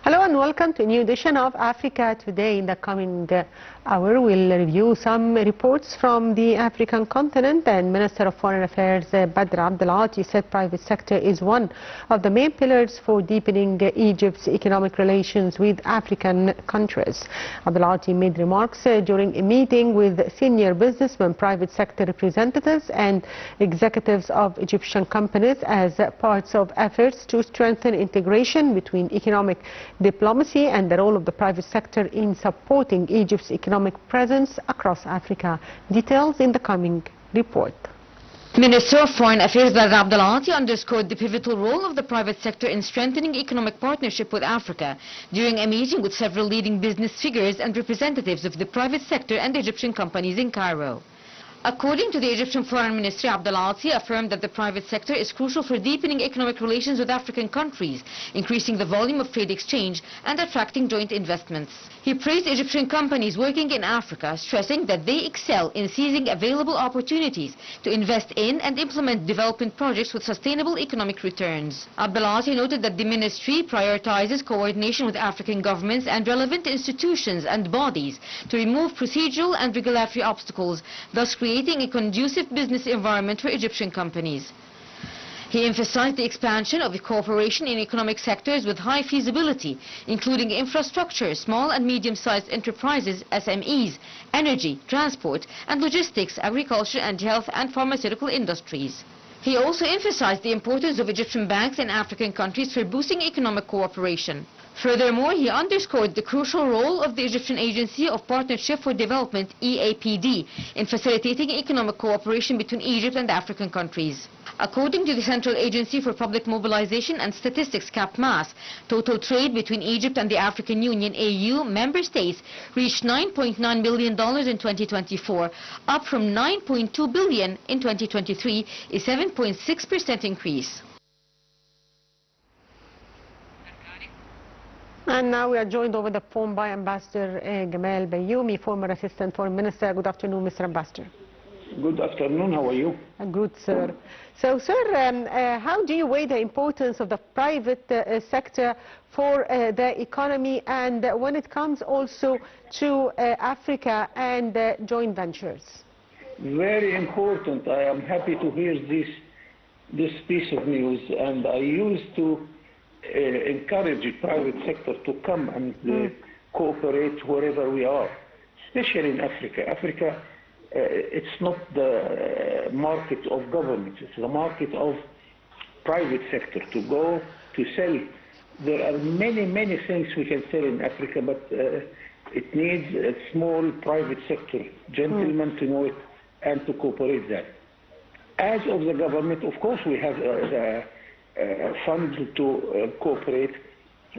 Hello and welcome to a new edition of Africa Today. In the coming hour, we'll review some reports from the African continent. And Minister of Foreign Affairs Badr Abdelati said private sector is one of the main pillars for deepening Egypt's economic relations with African countries. Abdelati made remarks during a meeting with senior businessmen, private sector representatives and executives of Egyptian companies as parts of efforts to strengthen integration between economic diplomacy and the role of the private sector in supporting Egypt's economic presence across Africa. Details in the coming report. Minister of Foreign Affairs Badr Abdelati underscored the pivotal role of the private sector in strengthening economic partnership with Africa during a meeting with several leading business figures and representatives of the private sector and Egyptian companies in Cairo. According to the Egyptian Foreign Ministry, Abdelati affirmed that the private sector is crucial for deepening economic relations with African countries, increasing the volume of trade exchange and attracting joint investments. He praised Egyptian companies working in Africa, stressing that they excel in seizing available opportunities to invest in and implement development projects with sustainable economic returns. Abdelati noted that the ministry prioritizes coordination with African governments and relevant institutions and bodies to remove procedural and regulatory obstacles, thus creating a conducive business environment for Egyptian companies. He emphasized the expansion of cooperation in economic sectors with high feasibility, including infrastructure, small and medium-sized enterprises, SMEs, energy, transport and logistics, agriculture and health and pharmaceutical industries. He also emphasized the importance of Egyptian banks in African countries for boosting economic cooperation. Furthermore, he underscored the crucial role of the Egyptian Agency of Partnership for Development, EAPD, in facilitating economic cooperation between Egypt and African countries. According to the Central Agency for Public Mobilization and Statistics, CAPMAS, total trade between Egypt and the African Union, AU, member states reached $9.9 billion in 2024, up from $9.2 billion in 2023, a 7.6% increase. And now we are joined over the phone by Ambassador Gamal Bayoumy, former Assistant Foreign Minister. Good afternoon, Mr. Ambassador. Good afternoon. How are you? Good, sir. So, sir, how do you weigh the importance of the private sector for the economy and when it comes also to Africa and joint ventures? Very important. I am happy to hear this piece of news, and I used to encourage the private sector to come and cooperate wherever we are, especially in Africa. Africa, it's not the market of government, it's the market of private sector to go to sell. There are many things we can sell in Africa, but it needs a small private sector gentlemen to know it and to cooperate that. As of the government, of course, we have funds to cooperate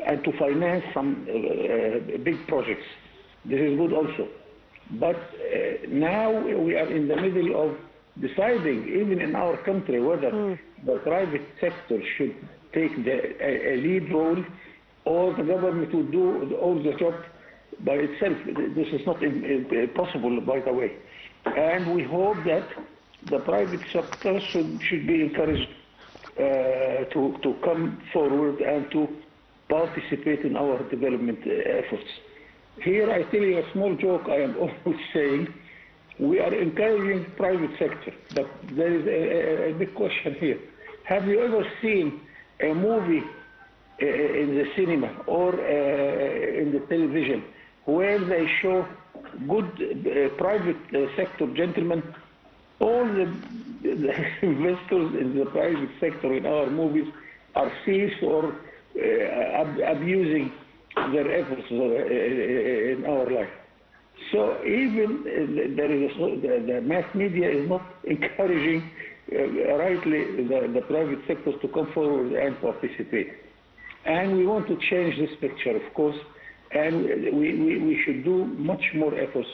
and to finance some big projects. This is good also. But now we are in the middle of deciding, even in our country, whether the private sector should take a lead role or the government will do all the job by itself. This is not possible, by the way. And we hope that the private sector should be encouraged to come forward and to participate in our development efforts. Here I tell you a small joke I am always saying. We are encouraging private sector, but there is a big question here. Have you ever seen a movie in the cinema or in the television where they show good private sector gentlemen? All the investors in the private sector in our movies are thieves or abusing their efforts in our life. So even the mass media is not encouraging rightly the private sectors to come forward and participate. And we want to change this picture, of course, and we should do much more efforts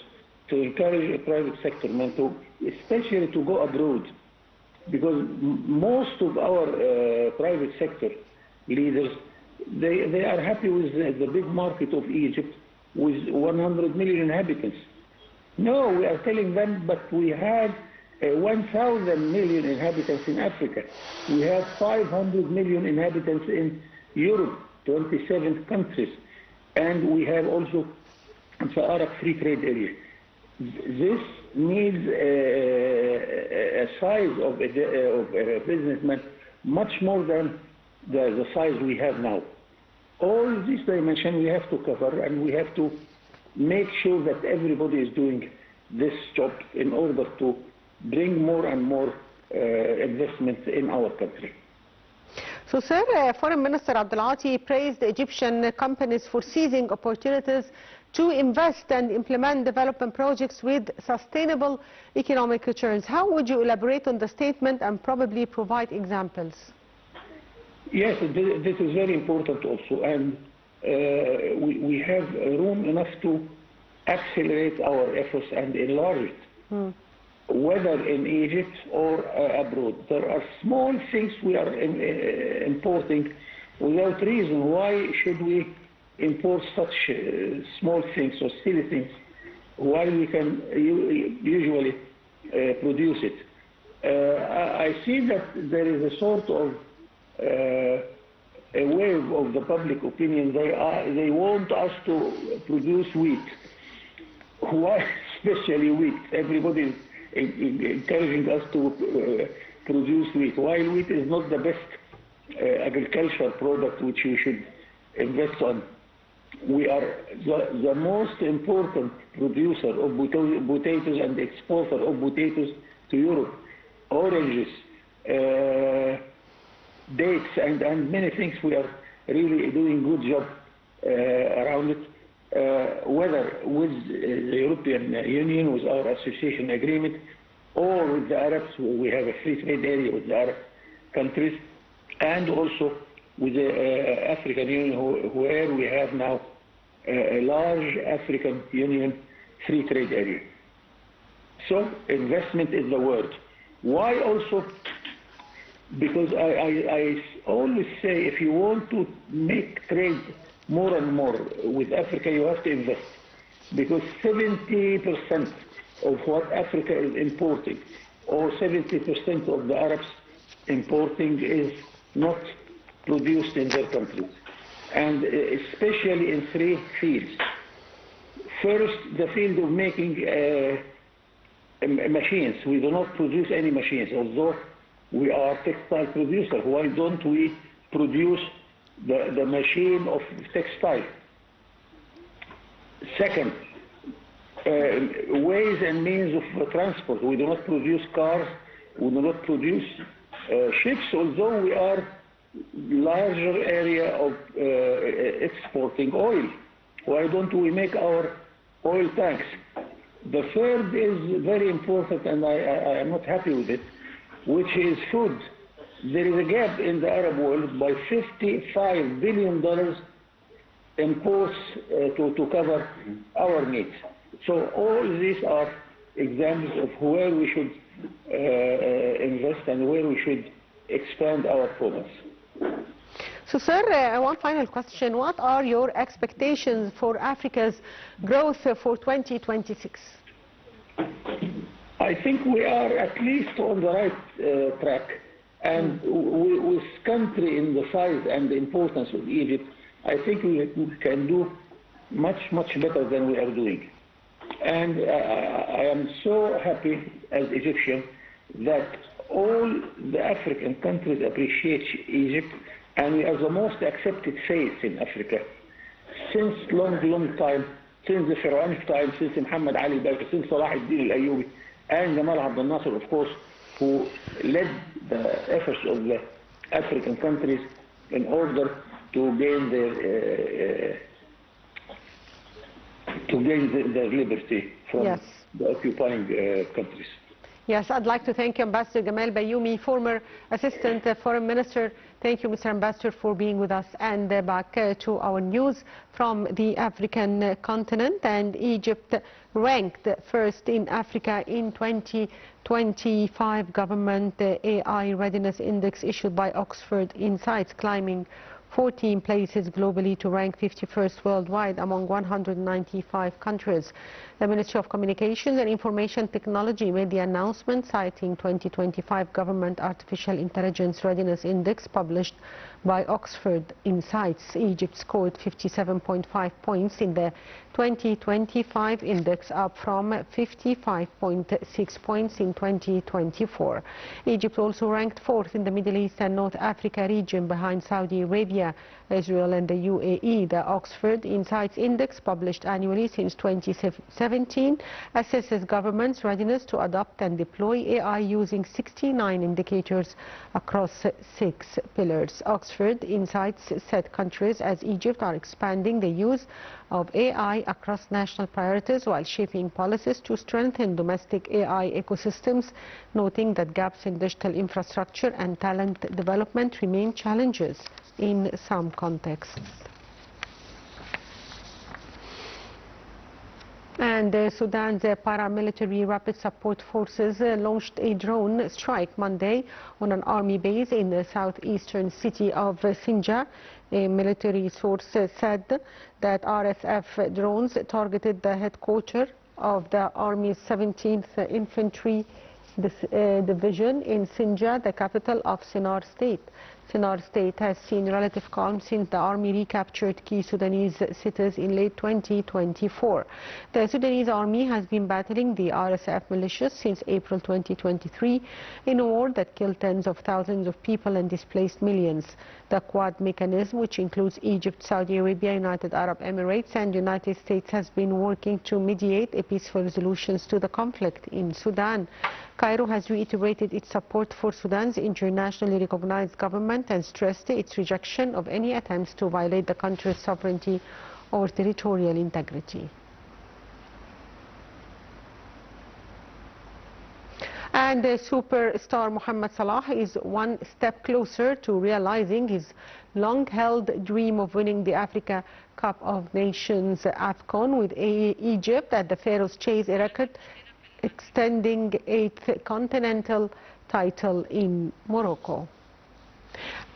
to encourage the private sector, especially to go abroad, because most of our private sector leaders, they are happy with the big market of Egypt with 100 million inhabitants. No, we are telling them, but we have 1,000 million inhabitants in Africa. We have 500 million inhabitants in Europe. 27 countries, and we have also the Arab Free Trade Area. This needs a size of a businessman much more than the size we have now. All these dimensions we have to cover, and we have to make sure that everybody is doing this job in order to bring more and more investment in our country. So, sir, Foreign Minister Abdulati praised Egyptian companies for seizing opportunities to invest and implement development projects with sustainable economic returns. How would you elaborate on the statement and probably provide examples? Yes, this is very important also, and we have room enough to accelerate our efforts and enlarge it, whether in Egypt or abroad. There are small things we are importing without reason. Why should we import such small things or silly things while we can usually produce it? I see that there is a sort of a wave of the public opinion. They want us to produce wheat. Why especially wheat? Everybody is encouraging us to produce wheat, while wheat is not the best agricultural product which we should invest on. We are the most important producer of potatoes and exporter of potatoes to Europe, oranges, dates, and many things. We are really doing good job around it, whether with the European Union, with our association agreement, or with the Arabs. We have a free trade area with the Arab countries, and also with the African Union, where we have now a large African Union free trade area. So investment is the word. Why also? Because I always say, if you want to make trade more and more with Africa, you have to invest. Because 70% of what Africa is importing, or 70% of the Arabs importing, is not produced in their countries. And especially in three fields. First, the field of making machines. We do not produce any machines, although we are textile producer. Why don't we produce the machine of textile? Second, ways and means of transport. We do not produce cars, we do not produce ships, although we are larger area of exporting oil. Why don't we make our oil tanks? The third is very important, and I am not happy with it, which is food. There is a gap in the Arab world by $55 billion imports to cover our needs. So all these are examples of where we should invest and where we should expand our products. So, sir, one final question. What are your expectations for Africa's growth for 2026? I think we are at least on the right track. And with country in the size and the importance of Egypt, I think we can do much, much better than we are doing. And I am so happy as Egyptian that all the African countries appreciate Egypt, and we are the most accepted faith in Africa since long time, since the Pharaonic time, since Muhammad Ali Bashir, since Salah al-Din al-Ayyubi, and Gamal Abdel Nasser, of course, who led the efforts of the African countries in order to gain their liberty from the occupying countries. Yes, I'd like to thank Ambassador Gamal Bayoumy, former Assistant Foreign Minister. Thank you, Mr. Ambassador, for being with us. And back to our news from the African continent. And Egypt ranked first in Africa in 2025 Government AI Readiness Index issued by Oxford Insights, climbing 14 places globally to rank 51st worldwide among 195 countries. The Ministry of Communications and Information Technology made the announcement, citing 2025 Government Artificial Intelligence Readiness Index published by Oxford Insights. Egypt scored 57.5 points in the 2025 index, up from 55.6 points in 2024. Egypt also ranked 4th in the Middle East and North Africa region, behind Saudi Arabia, Israel and the UAE. The Oxford Insights Index, published annually since 2017, assesses governments' readiness to adopt and deploy AI using 69 indicators across 6 pillars. Oxford Insights said countries as Egypt are expanding the use of AI across national priorities while shaping policies to strengthen domestic AI ecosystems, noting that gaps in digital infrastructure and talent development remain challenges in some contexts. And Sudan's paramilitary rapid support forces launched a drone strike Monday on an army base in the southeastern city of Sinjar. A military source said that RSF drones targeted the headquarters of the Army's 17th Infantry Division in Sinjar, the capital of Sennar State. Sennar State has seen relative calm since the army recaptured key Sudanese cities in late 2024. The Sudanese army has been battling the RSF militias since April 2023 in a war that killed tens of thousands of people and displaced millions. The Quad mechanism, which includes Egypt, Saudi Arabia, United Arab Emirates and United States, has been working to mediate a peaceful resolution to the conflict in Sudan. Cairo has reiterated its support for Sudan's internationally recognized government and stressed its rejection of any attempts to violate the country's sovereignty or territorial integrity. And superstar Mohamed Salah is one step closer to realizing his long-held dream of winning the Africa Cup of Nations AFCON with Egypt at the Pharaoh's Chase, a record extending 8th continental title in Morocco.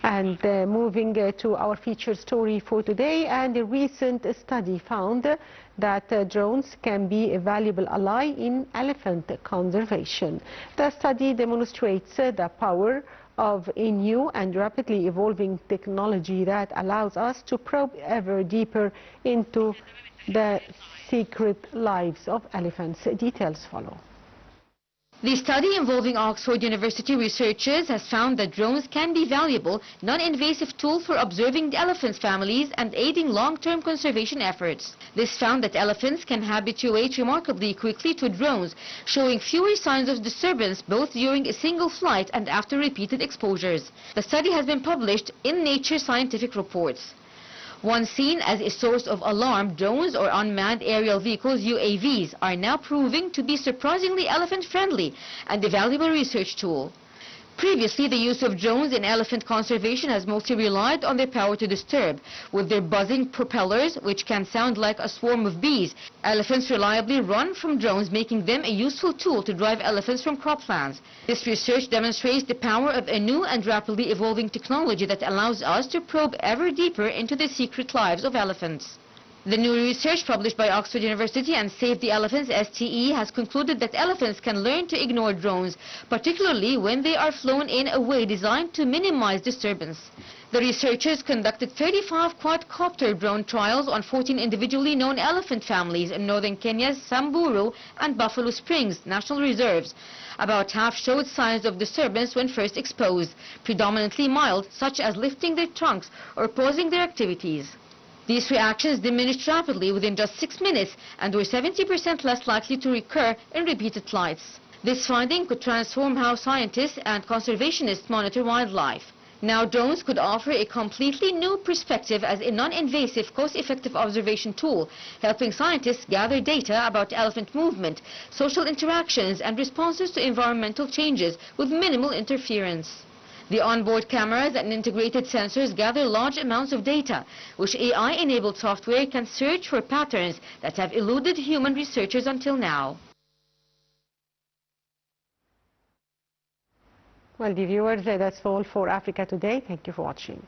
And moving to our featured story for today, and a recent study found that drones can be a valuable ally in elephant conservation. The study demonstrates the power of a new and rapidly evolving technology that allows us to probe ever deeper into the secret lives of elephants. Details follow. The study involving Oxford University researchers has found that drones can be valuable, non-invasive tool for observing the elephants' families and aiding long-term conservation efforts. This found that elephants can habituate remarkably quickly to drones, showing fewer signs of disturbance both during a single flight and after repeated exposures. The study has been published in Nature Scientific Reports. Once seen as a source of alarm, drones or unmanned aerial vehicles, UAVs, are now proving to be surprisingly elephant-friendly and a valuable research tool. Previously, the use of drones in elephant conservation has mostly relied on their power to disturb. With their buzzing propellers, which can sound like a swarm of bees, elephants reliably run from drones, making them a useful tool to drive elephants from croplands. This research demonstrates the power of a new and rapidly evolving technology that allows us to probe ever deeper into the secret lives of elephants. The new research published by Oxford University and Save the Elephants STE has concluded that elephants can learn to ignore drones, particularly when they are flown in a way designed to minimize disturbance. The researchers conducted 35 quadcopter drone trials on 14 individually known elephant families in northern Kenya's Samburu and Buffalo Springs National Reserves. About half showed signs of disturbance when first exposed, predominantly mild, such as lifting their trunks or pausing their activities. These reactions diminished rapidly within just 6 minutes and were 70% less likely to recur in repeated flights. This finding could transform how scientists and conservationists monitor wildlife. Now drones could offer a completely new perspective as a non-invasive, cost-effective observation tool, helping scientists gather data about elephant movement, social interactions and responses to environmental changes with minimal interference. The onboard cameras and integrated sensors gather large amounts of data, which AI-enabled software can search for patterns that have eluded human researchers until now. Well, dear viewers, that's all for Africa Today. Thank you for watching.